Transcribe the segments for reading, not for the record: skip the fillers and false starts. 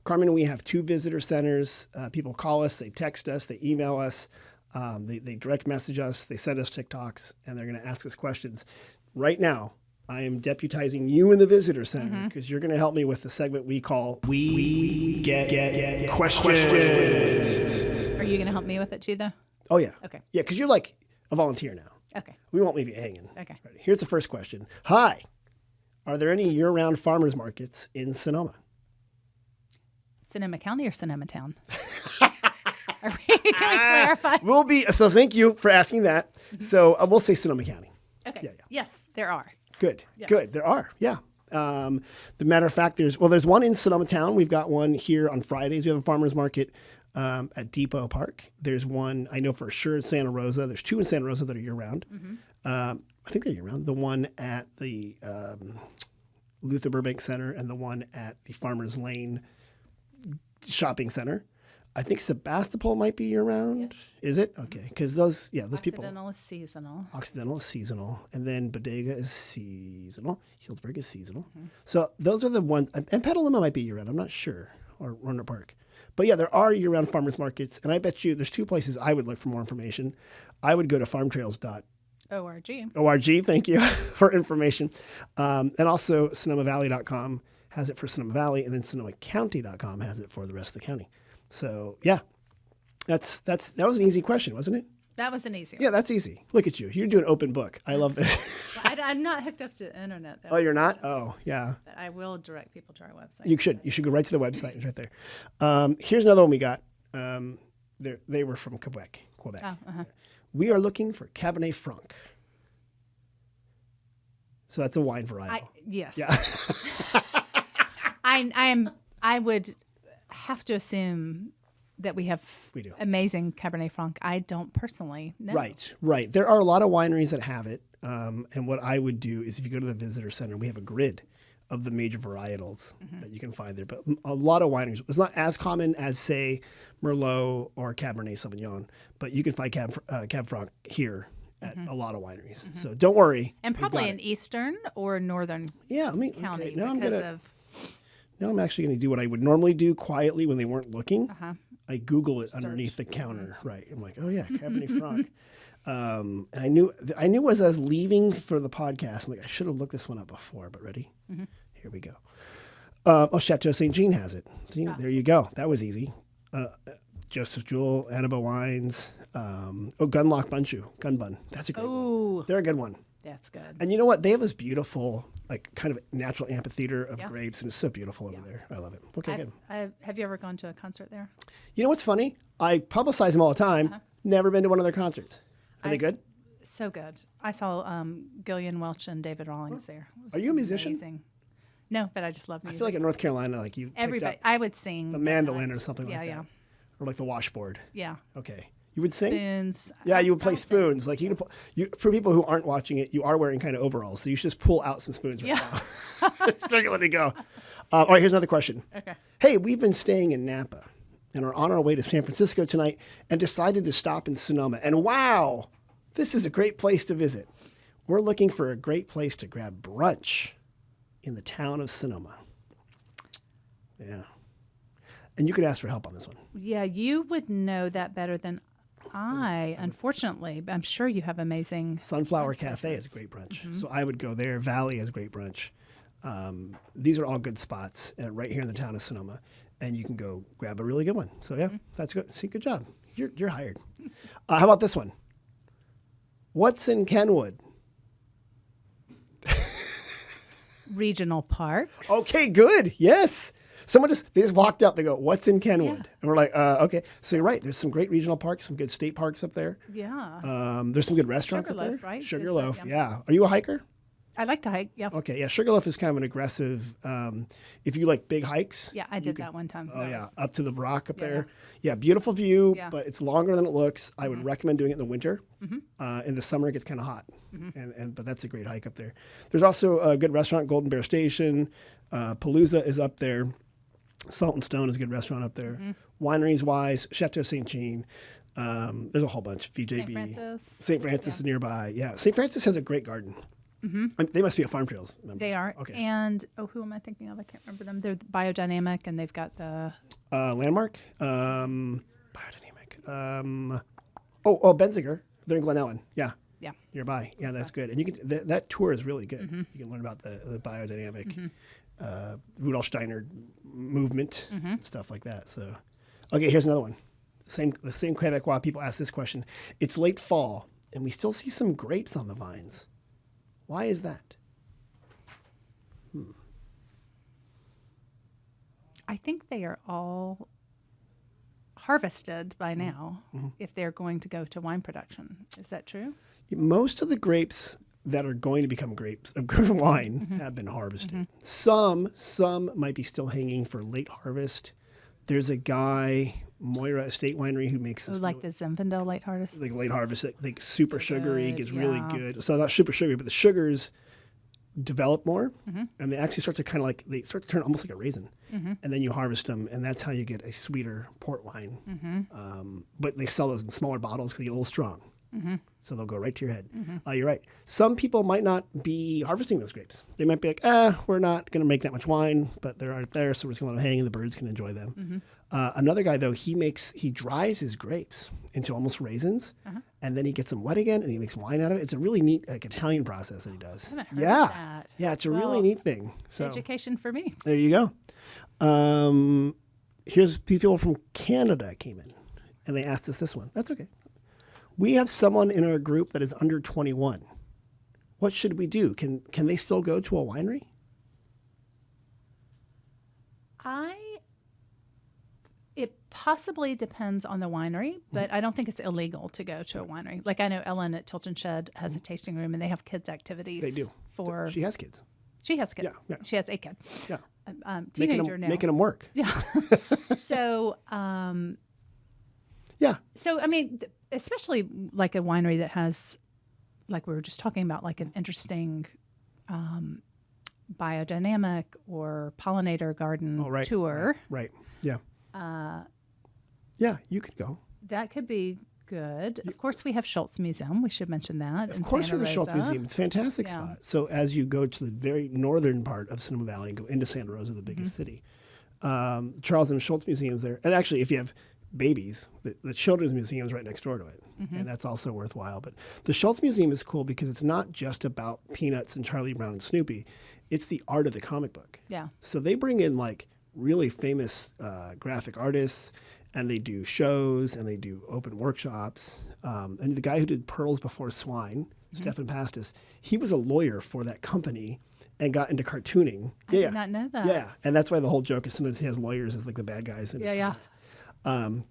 Carmen, we have 2 visitor centers. People call us, they text us, they email us, they direct message us, they send us TikToks, and they're going to ask us questions. Right now, I am deputizing you in the visitor center because you're going to help me with the segment we call We Get Questions. Are you going to help me with it too, though? Oh, yeah. Okay. Yeah, because you're like a volunteer now. Okay. We won't leave you hanging. Okay. Right, here's the first question. Hi. Are there any year-round farmers markets in Sonoma? Sonoma County or Sonoma Town? Can we clarify? So thank you for asking that. So we'll say Sonoma County. Okay. Yeah. Yes, there are. Good. Yes. Good. There are. Yeah. The matter of fact, there's one in Sonoma Town. We've got one here on Fridays. We have a farmers market at Depot Park. There's one I know for sure in Santa Rosa. There's 2 in Santa Rosa that are year-round. I think they're year-round. The one at the Luther Burbank Center and the one at the Farmers Lane Shopping Center. I think Sebastopol might be year-round. Yes. Is it? Okay. Because those people. Occidental is seasonal. Occidental is seasonal. And then Bodega is seasonal. Healdsburg is seasonal. So those are the ones. And Petaluma might be year-round. I'm not sure. Or Runner Park. But yeah, there are year-round farmers markets. And I bet you there's 2 places I would look for more information. I would go to farmtrails.org. Thank you for information. And also SonomaValley.com has it for Sonoma Valley. And then SonomaCounty.com has it for the rest of the county. So yeah, that was an easy question, wasn't it? That was an easy one. Yeah, that's easy. Look at you. You're doing open book. I love this. I'm not hooked up to the internet, though. Oh, you're not? Oh, yeah. But I will direct people to our website. You should. You should go right to the website. It's right there. Here's another one we got. They were from Quebec. Oh, We are looking for Cabernet Franc. So that's a wine varietal. Yes. Yeah. I would have to assume that we do. amazing Cabernet Franc. I don't personally know. Right. There are a lot of wineries that have it. And what I would do is if you go to the visitor center, we have a grid of the major varietals that you can find there. But a lot of wineries, it's not as common as, say, Merlot or Cabernet Sauvignon, but you can find Cab Franc here at a lot of wineries. So don't worry. And probably in eastern or northern county now I'm actually going to do what I would normally do quietly when they weren't looking. I Google it underneath the counter. Right. I'm like, oh yeah, Cabernet Franc. And I knew as I was leaving for the podcast, I'm like, I should have looked this one up before, but ready? Here we go. Chateau St. Jean has it. There you go. That was easy. Joseph Jewell, Annabelle Wines. Gunlock Bunchu. Gun Bun. That's a great one. They're a good one. That's good. And you know what? They have this beautiful, like, kind of natural amphitheater of grapes, and it's so beautiful over there. I love it. Okay, good. Have you ever gone to a concert there? You know what's funny? I publicize them all the time. Never been to one of their concerts. Are they good? So good. I saw Gillian Welch and David Rawlings there. Are you a musician? Amazing. No, but I just love music. I feel like in North Carolina, like you everybody. I would sing the mandolin or something like that. Yeah. Or like the washboard. Yeah. Okay. You would sing? Spoons. Yeah, you would play spoons. Like for people who aren't watching it, you are wearing kind of overalls, so you should just pull out some spoons right now. Start letting it go. All right, here's another question. Okay. Hey, we've been staying in Napa and are on our way to San Francisco tonight and decided to stop in Sonoma. And wow, this is a great place to visit. We're looking for a great place to grab brunch in the town of Sonoma. Yeah. And you could ask for help on this one. Yeah, you would know that better than I, unfortunately. I'm sure you have amazing... Sunflower Cafe is a great brunch. So I would go there. Valley has great brunch. These are all good spots right here in the town of Sonoma. And you can go grab a really good one. So yeah, that's good. See, good job. You're hired. How about this one? What's in Kenwood? Regional parks. Okay, good. Yes. They just walked up. They go, "What's in Kenwood?" Yeah. And we're like, "Okay." So you're right. There's some great regional parks, some good state parks up there. Yeah. There's some good restaurants up Sugarloaf, there. right? Sugarloaf, yeah. Are you a hiker? I like to hike. Yeah. Okay, yeah. Sugarloaf is kind of an aggressive. If you like big hikes. Yeah, I did that one time. Oh yeah, up to the rock up there. Yeah, beautiful view, Yeah. but it's longer than it looks. I would recommend doing it in the winter. In the summer, it gets kind of hot, but that's a great hike up there. There's also a good restaurant, Golden Bear Station. Palooza is up there. Salt and Stone is a good restaurant up there. Wineries wise, Chateau St. Jean. There's a whole bunch. VJB. St. Francis. St. Francis is nearby. Yeah. St. Francis has a great garden. They must be a Farm Trails member. They are. Okay. And, who am I thinking of? I can't remember them. They're biodynamic, and they've got the... Landmark. Biodynamic. Benziger. They're in Glen Ellen. Yeah. Yeah. Nearby. Yeah, that's good. And you can that tour is really good. You can learn about the biodynamic Rudolf Steiner movement, stuff like that. So, okay, here's another one. The same Quebecois people ask this question. It's late fall, and we still see some grapes on the vines. Why is that? I think they are all harvested by now if they're going to go to wine production. Is that true? Most of the grapes that are going to become grapes of wine have been harvested. Some might be still hanging for late harvest. There's a guy, Moira Estate Winery, who makes this like the Zinfandel late harvest? like late harvest, like super sugary, good, gets really good. So not super sugary, but the sugars develop more, and they actually start to they start to turn almost like a raisin, and then you harvest them, and that's how you get a sweeter port wine. But they sell those in smaller bottles because they get a little strong, so they'll go right to your head. You're right. Some people might not be harvesting those grapes. They might be like, we're not going to make that much wine, but they're out there, so we're just going to let them hang, and the birds can enjoy them. Another guy, though, he dries his grapes into almost raisins, and then he gets them wet again, and he makes wine out of it. It's a really neat Italian process that he does. I haven't heard of that. Yeah, it's a really neat thing. So education for me. there you go. Here's these people from Canada came in, and they asked us this one. That's okay. We have someone in our group that is under 21. What should we do? Can they still go to a winery? It possibly depends on the winery, but I don't think it's illegal to go to a winery. Like I know Ellen at Tilton Shed has a tasting room, and they have kids activities. They do. She has kids. She has kids. Yeah. She has a kid. Yeah. Teenager now. Making them work. Yeah. So. Yeah. So I mean, especially like a winery that has, like we were just talking about, like an interesting biodynamic or pollinator garden tour. Right. Yeah. Yeah, you could go. That could be good. Of course, we have Schultz Museum. We should mention that. Of course, we have the Schultz Museum. It's a fantastic spot. So as you go to the very northern part of Sonoma Valley and go into Santa Rosa, the biggest city, Charles M. Schultz Museum is there. And actually, if you have babies, the Children's Museum is right next door to it. And that's also worthwhile. But the Schultz Museum is cool because it's not just about Peanuts and Charlie Brown and Snoopy. It's the art of the comic book. Yeah. So they bring in like really famous graphic artists, and they do shows, and they do open workshops. And the guy who did Pearls Before Swine, Stefan Pastis, he was a lawyer for that company and got into cartooning. I did not know that. Yeah, and that's why the whole joke is sometimes he has lawyers as like the bad guys. In his comics.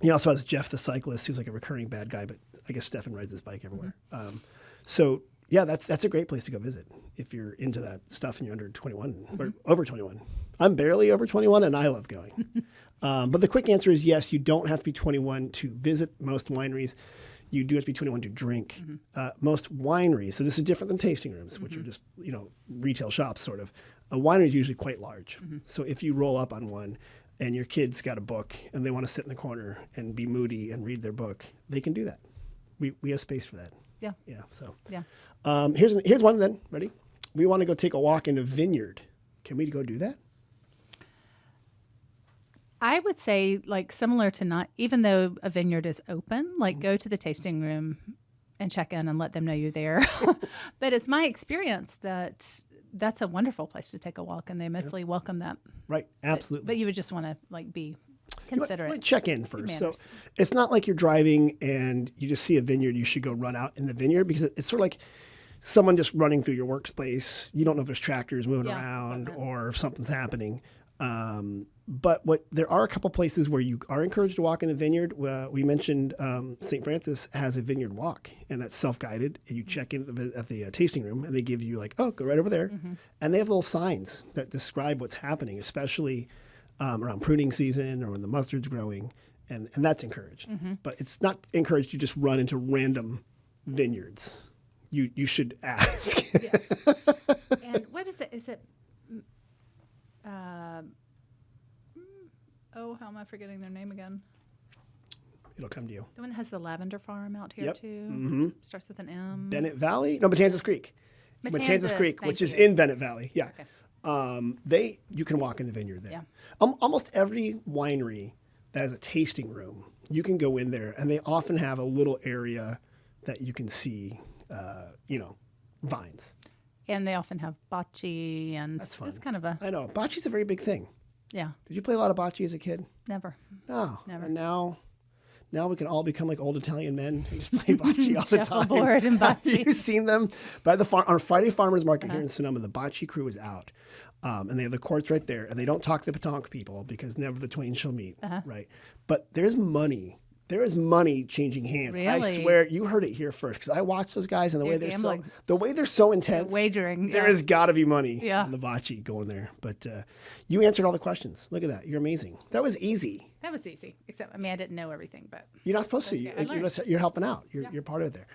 He also has Jeff the cyclist, who's like a recurring bad guy, but I guess Stefan rides his bike everywhere. So yeah, that's a great place to go visit if you're into that stuff and you're under 21 or over 21. I'm barely over 21 and I love going. But the quick answer is yes, you don't have to be 21 to visit most wineries. You do have to be 21 to drink. Most wineries, so this is different than tasting rooms, which are just, retail shops sort of. A winery is usually quite large. So if you roll up on one and your kid's got a book and they want to sit in the corner and be moody and read their book, they can do that. We have space for that. Yeah. Yeah. So yeah. Here's one then. Ready? We want to go take a walk in a vineyard. Can we go do that? I would say, like, similar to not, even though a vineyard is open, like go to the tasting room and check in and let them know you're there. But it's my experience that that's a wonderful place to take a walk, and they mostly welcome that. Right, absolutely. But you would just want to be considerate. You check in first. So it's not like you're driving and you just see a vineyard. You should go run out in the vineyard, because it's sort of like someone just running through your workspace. You don't know if there's tractors moving around or if something's happening. But there are a couple places where you are encouraged to walk in the vineyard. We mentioned St. Francis has a vineyard walk, and that's self-guided. And you check in at the tasting room, and they give you go right over there. And they have little signs that describe what's happening, especially around pruning season or when the mustard's growing, and that's encouraged. But it's not encouraged you just run into random vineyards. You should ask. Yes. And what is it? Is it? How am I forgetting their name again? It'll come to you. The one that has the lavender farm out here too. Starts with an M. Bennett Valley? No, Matanzas Creek. Matanzas Creek, thank which is you. in Bennett Valley. Yeah. Okay. You can walk in the vineyard there. Yeah. Almost every winery that has a tasting room, you can go in there, and they often have a little area that you can see, vines. And they often have bocce, and That's fun. it's kind of a I know. Bocce's a very big thing. yeah. Did you play a lot of bocce as a kid? Never. No. Never. And now we can all become like old Italian men and just play bocce all the time. Shuffleboard and Have bocce. you seen them by the farm on Friday Farmers Market here in Sonoma? The bocce crew is out, and they have the courts right there, and they don't talk to the petanque people because never the twain shall meet, right? But there's money. There is money changing hands. I Really? swear, you heard it here first because I watched those guys and the way They're they're gambling. the way they're so intense. Wagering. There yeah. has got to be money Yeah. in the bocce going there. But you answered all the questions. Look at that. You're amazing. That was easy. That was easy. Except, I didn't know everything, but You're not supposed to. That's okay. I learned. You're helping out. You're part of it there.